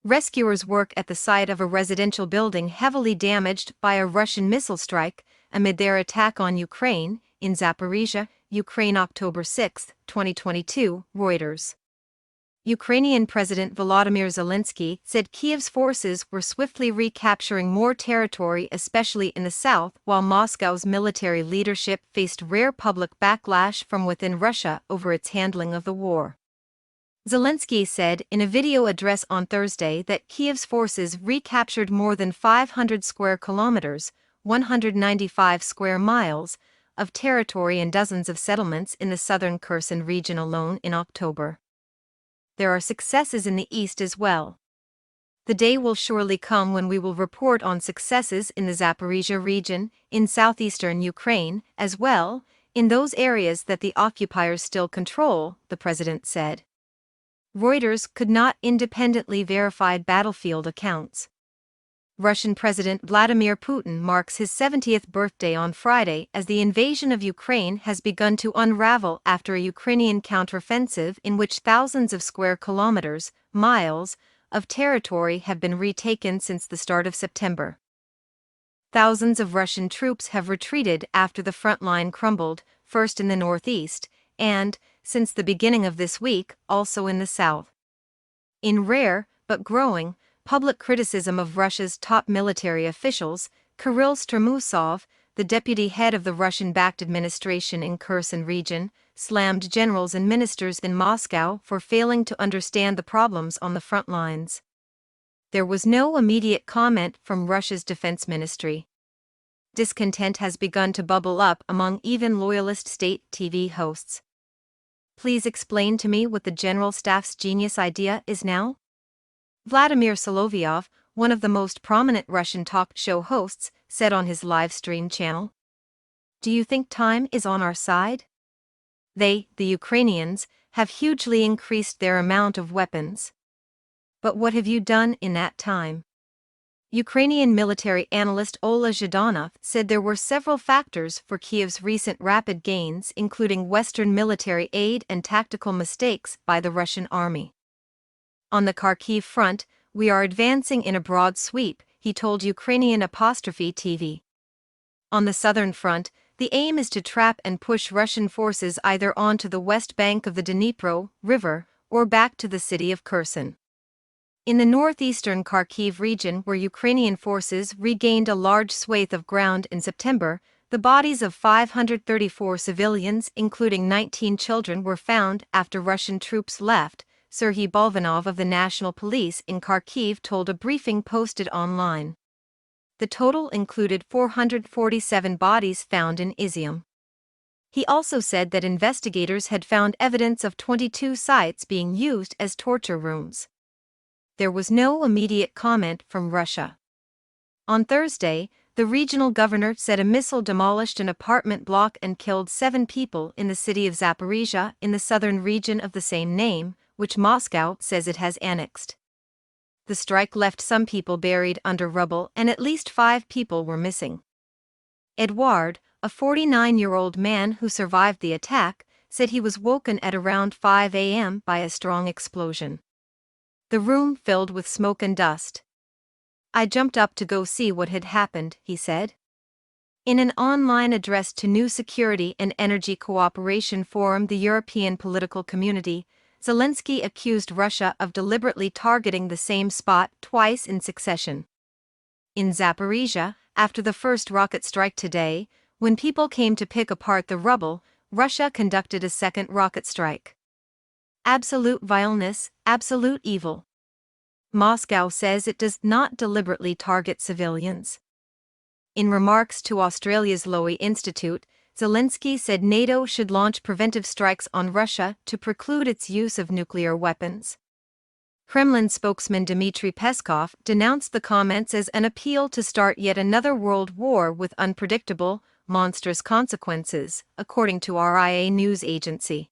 Rescuers work at the site of a residential building heavily damaged by a Russian missile strike amid their attack on Ukraine, in Zaporizhia, Ukraine October 6, 2022, Reuters. Ukrainian President Volodymyr Zelensky said Kyiv's forces were swiftly recapturing more territory, especially in the south, while Moscow's military leadership faced rare public backlash from within Russia over its handling of the war. Zelensky said in a video address on Thursday that Kyiv's forces recaptured more than 500 square kilometers, 195 square miles, of territory and dozens of settlements in the southern Kherson region alone in October. There are successes in the east as well. The day will surely come when we will report on successes in the Zaporizhia region, in southeastern Ukraine, as well, in those areas that the occupiers still control, the president said. Reuters could not independently verify battlefield accounts. Russian President Vladimir Putin marks his 70th birthday on Friday as the invasion of Ukraine has begun to unravel after a Ukrainian counteroffensive in which thousands of square kilometers, miles, of territory have been retaken since the start of September. Thousands of Russian troops have retreated after the front line crumbled, first in the northeast, and, since the beginning of this week, also in the south. In rare, but growing, public criticism of Russia's top military officials, Kirill Stermusov, the deputy head of the Russian-backed administration in Kherson region, slammed generals and ministers in Moscow for failing to understand the problems on the front lines. There was no immediate comment from Russia's defense ministry. Discontent has begun to bubble up among even loyalist state TV hosts. Please explain to me what the General Staff's genius idea is now? Vladimir Solovyov, one of the most prominent Russian talk show hosts, said on his live stream channel. Do you think time is on our side? They, the Ukrainians, have hugely increased their amount of weapons. But what have you done in that time? Ukrainian military analyst Ola Zhdanov said there were several factors for Kyiv's recent rapid gains, including Western military aid and tactical mistakes by the Russian army. On the Kharkiv front, we are advancing in a broad sweep, he told Ukrainian TV. On the southern front, the aim is to trap and push Russian forces either onto the west bank of the Dnipro River or back to the city of Kherson. In the northeastern Kharkiv region, where Ukrainian forces regained a large swathe of ground in September, the bodies of 534 civilians, including 19 children, were found after Russian troops left, Serhiy Bolvanov of the National Police in Kharkiv told a briefing posted online. The total included 447 bodies found in Izium. He also said that investigators had found evidence of 22 sites being used as torture rooms. There was no immediate comment from Russia. On Thursday, the regional governor said a missile demolished an apartment block and killed 7 people in the city of Zaporizhia in the southern region of the same name, which Moscow says it has annexed. The strike left some people buried under rubble and at least 5 people were missing. Edouard, a 49-year-old man who survived the attack, said he was woken at around 5 a.m. by a strong explosion. The room filled with smoke and dust. I jumped up to go see what had happened, he said. In an online address to New Security and Energy Cooperation Forum, the European political community, Zelensky accused Russia of deliberately targeting the same spot twice in succession. In Zaporizhia, after the first rocket strike today, when people came to pick apart the rubble, Russia conducted a second rocket strike. Absolute vileness, absolute evil. Moscow says it does not deliberately target civilians. In remarks to Australia's Lowy Institute, Zelensky said NATO should launch preventive strikes on Russia to preclude its use of nuclear weapons. Kremlin spokesman Dmitry Peskov denounced the comments as an appeal to start yet another world war with unpredictable, monstrous consequences, according to RIA news agency.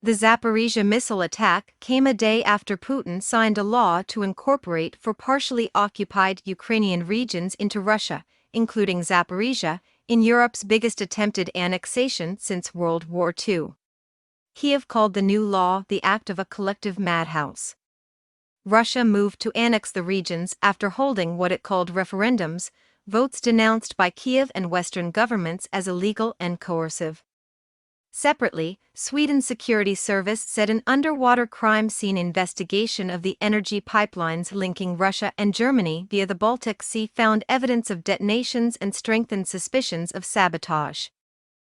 The Zaporizhia missile attack came a day after Putin signed a law to incorporate 4 partially occupied Ukrainian regions into Russia, including Zaporizhia, in Europe's biggest attempted annexation since World War II. Kyiv called the new law the act of a collective madhouse. Russia moved to annex the regions after holding what it called referendums, votes denounced by Kyiv and Western governments as illegal and coercive. Separately, Sweden's security service said an underwater crime scene investigation of the energy pipelines linking Russia and Germany via the Baltic Sea found evidence of detonations and strengthened suspicions of sabotage.